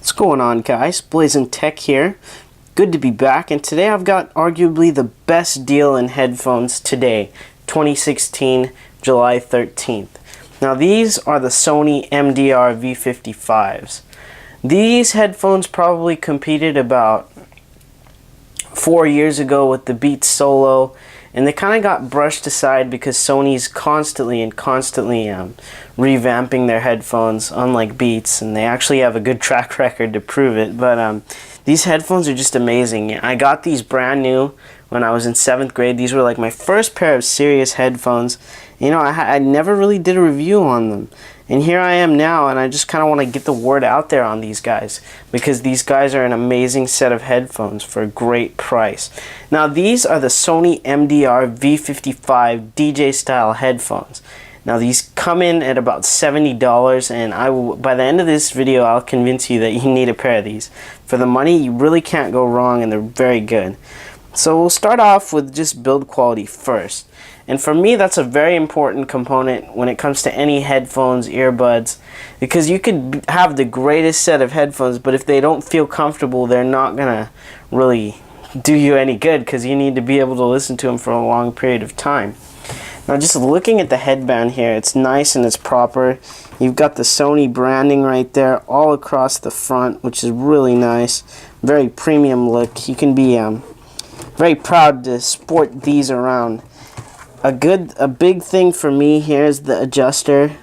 What's going on, guys? Blazing Tech here. Good to be back, and today I've got arguably the best deal in headphones today, 2016, July 13th. Now these are the Sony MDR V55s. These headphones probably competed about 4 years ago with the Beats Solo, and they kind of got brushed aside because Sony's constantly revamping their headphones, unlike Beats, and they actually have a good track record to prove it. But these headphones are just amazing. I got these brand new when I was in 7th grade. These were like my first pair of serious headphones. You know, I never really did a review on them. And here I am now, and I just kind of want to get the word out there on these guys, because these guys are an amazing set of headphones for a great price. Now these are the Sony MDR V55 DJ style headphones. Now these come in at about $70, and by the end of this video I'll convince you that you need a pair of these. For the money, you really can't go wrong, and they're very good. So we'll start off with just build quality first. And for me, that's a very important component when it comes to any headphones, earbuds, because you could have the greatest set of headphones, but if they don't feel comfortable, they're not gonna really do you any good, because you need to be able to listen to them for a long period of time. Now just looking at the headband here, it's nice and it's proper. You've got the Sony branding right there all across the front, which is really nice. Very premium look. You can be very proud to sport these around. A big thing for me here is the adjuster.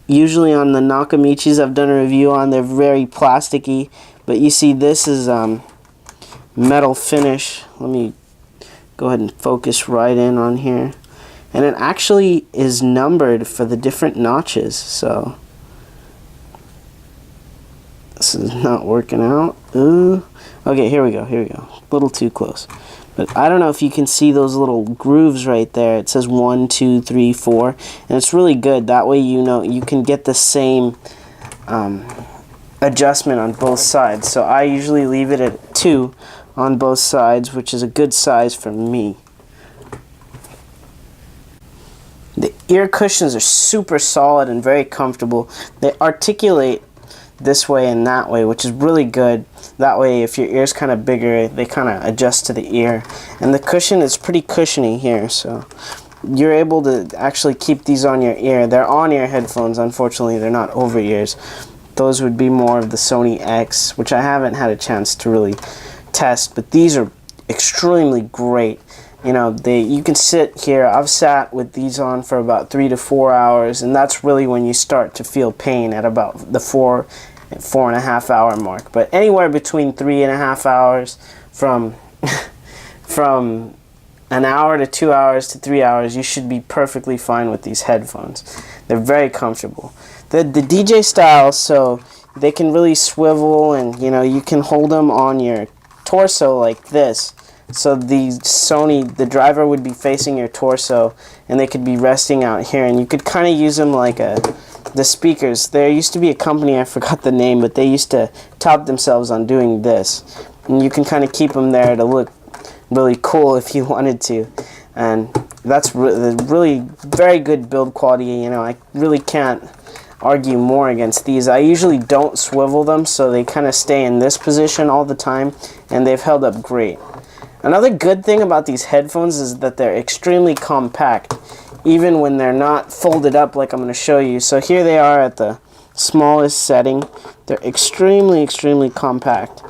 Usually on the Nakamichis I've done a review on, they're very plasticky, but you see this is metal finish. Let me go ahead and focus right in on here. And it actually is numbered for the different notches, so this is not working out. Ooh. Okay, here we go, a little too close. But I don't know if you can see those little grooves right there. It says 1, 2, 3, 4, and it's really good. That way you know you can get the same adjustment on both sides. So I usually leave it at 2 on both sides, which is a good size for me. The ear cushions are super solid and very comfortable. They articulate this way and that way, which is really good. That way if your ear's kind of bigger, they kind of adjust to the ear. And the cushion is pretty cushiony here, so you're able to actually keep these on your ear. They're on-ear headphones, unfortunately they're not over-ears. Those would be more of the Sony X, which I haven't had a chance to really test, but these are extremely great. You know, you can sit here. I've sat with these on for about 3 to 4 hours, and that's really when you start to feel pain, at about the 4.5 hour mark. But anywhere between 3.5 hours, from an hour to 2 hours to 3 hours, you should be perfectly fine with these headphones. They're very comfortable. The DJ style, so they can really swivel, and you know, you can hold them on your torso like this. So the driver would be facing your torso, and they could be resting out here, and you could kind of use them like the speakers. There used to be a company, I forgot the name, but they used to top themselves on doing this, and you can kind of keep them there to look really cool if you wanted to. And that's really very good build quality. You know, I really can't argue more against these. I usually don't swivel them, so they kind of stay in this position all the time, and they've held up great. Another good thing about these headphones is that they're extremely compact, even when they're not folded up like I'm going to show you. So here they are at the smallest setting. They're extremely compact.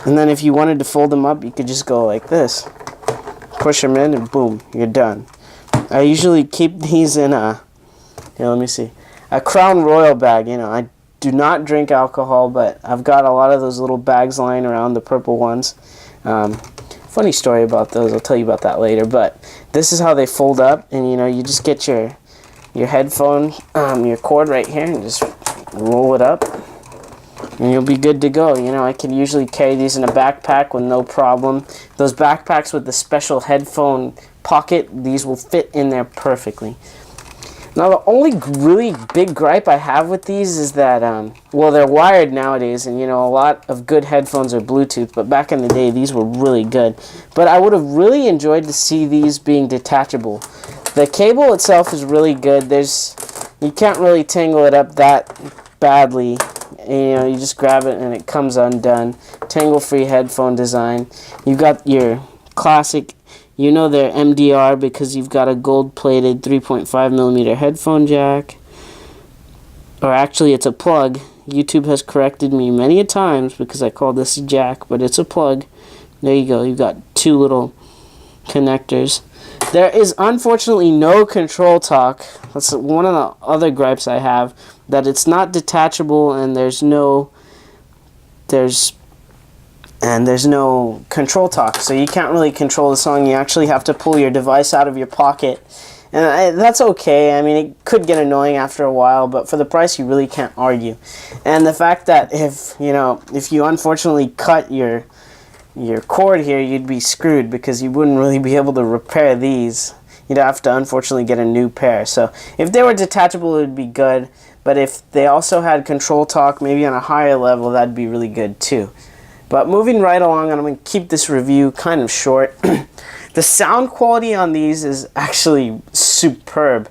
And then if you wanted to fold them up, you could just go like this. Push them in and boom, you're done. I usually keep these in a Crown Royal bag. You know, I do not drink alcohol, but I've got a lot of those little bags lying around, the purple ones. Funny story about those, I'll tell you about that later. But this is how they fold up, and you know, you just get your headphone, your cord right here, and just roll it up, and you'll be good to go. You know, I can usually carry these in a backpack with no problem. Those backpacks with the special headphone pocket, these will fit in there perfectly. Now the only really big gripe I have with these is that, well, they're wired nowadays, and you know, a lot of good headphones are Bluetooth, but back in the day these were really good. But I would have really enjoyed to see these being detachable. The cable itself is really good. You can't really tangle it up that badly and, you just grab it and it comes undone. Tangle-free headphone design. You've got your classic, their MDR because you've got a gold-plated 3.5mm headphone jack. Or actually, it's a plug. YouTube has corrected me many a times because I call this a jack, but it's a plug. There you go. You've got two little connectors. There is unfortunately no control talk. That's one of the other gripes I have, that it's not detachable and there's no control talk. So you can't really control the song. You actually have to pull your device out of your pocket. And that's okay. I mean, it could get annoying after a while, but for the price, you really can't argue. And the fact that if you unfortunately cut your cord here, you'd be screwed because you wouldn't really be able to repair these. You'd have to unfortunately get a new pair. So if they were detachable, it would be good. But if they also had control talk, maybe on a higher level, that'd be really good too. But moving right along, and I'm going to keep this review kind of short. The sound quality on these is actually superb.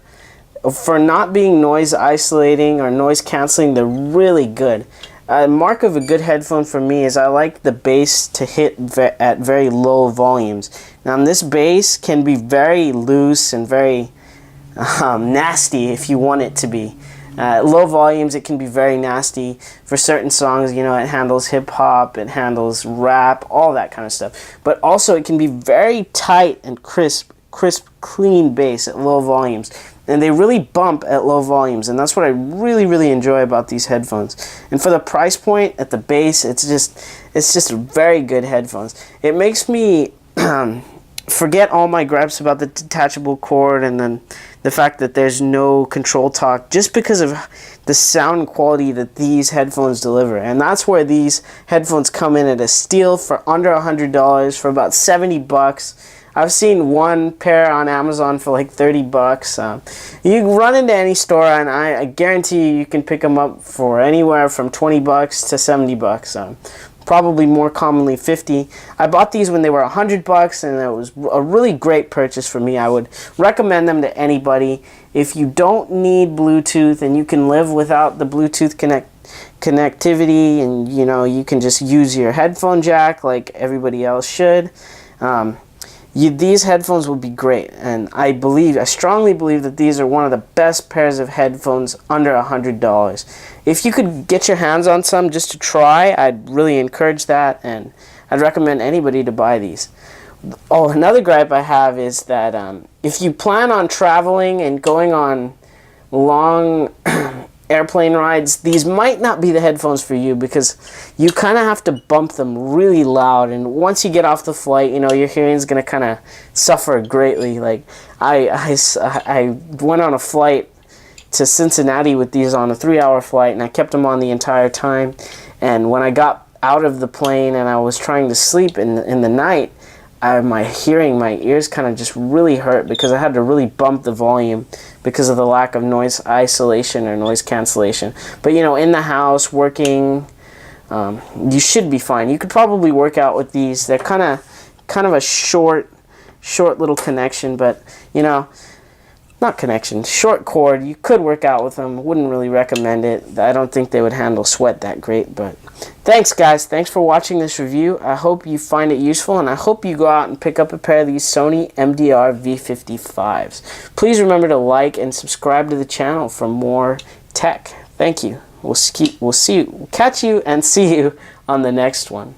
For not being noise isolating or noise canceling, they're really good. A mark of a good headphone for me is I like the bass to hit at very low volumes. Now this bass can be very loose and very nasty if you want it to be. At low volumes, it can be very nasty. For certain songs, it handles hip-hop, it handles rap, all that kind of stuff. But also, it can be very tight and crisp, clean bass at low volumes. And they really bump at low volumes, and that's what I really, really enjoy about these headphones. And for the price point at the bass, it's just very good headphones. It makes me forget all my gripes about the detachable cord and then the fact that there's no control talk, just because of the sound quality that these headphones deliver. And that's where these headphones come in at a steal for under $100, for about 70 bucks. I've seen one pair on Amazon for like 30 bucks. You run into any store and I guarantee you can pick them up for anywhere from 20 bucks to 70 bucks. Probably more commonly 50. I bought these when they were 100 bucks, and it was a really great purchase for me. I would recommend them to anybody. If you don't need Bluetooth and you can live without the Bluetooth connectivity, and you can just use your headphone jack like everybody else should, these headphones will be great. And I strongly believe that these are one of the best pairs of headphones under $100. If you could get your hands on some just to try, I'd really encourage that, and I'd recommend anybody to buy these. Oh, another gripe I have is that if you plan on traveling and going on long airplane rides, these might not be the headphones for you, because you kind of have to bump them really loud, and once you get off the flight, your hearing's going to kind of suffer greatly. Like I went on a flight to Cincinnati with these on a 3-hour flight, and I kept them on the entire time, and when I got out of the plane and I was trying to sleep in the night, my ears kind of just really hurt because I had to really bump the volume because of the lack of noise isolation or noise cancellation. But in the house working, you should be fine. You could probably work out with these. They're kind of a short little connection, but not connection, short cord. You could work out with them. Wouldn't really recommend it. I don't think they would handle sweat that great. But thanks, guys. Thanks for watching this review. I hope you find it useful, and I hope you go out and pick up a pair of these Sony MDR V55s. Please remember to like and subscribe to the channel for more tech. Thank you. We'll catch you and see you on the next one.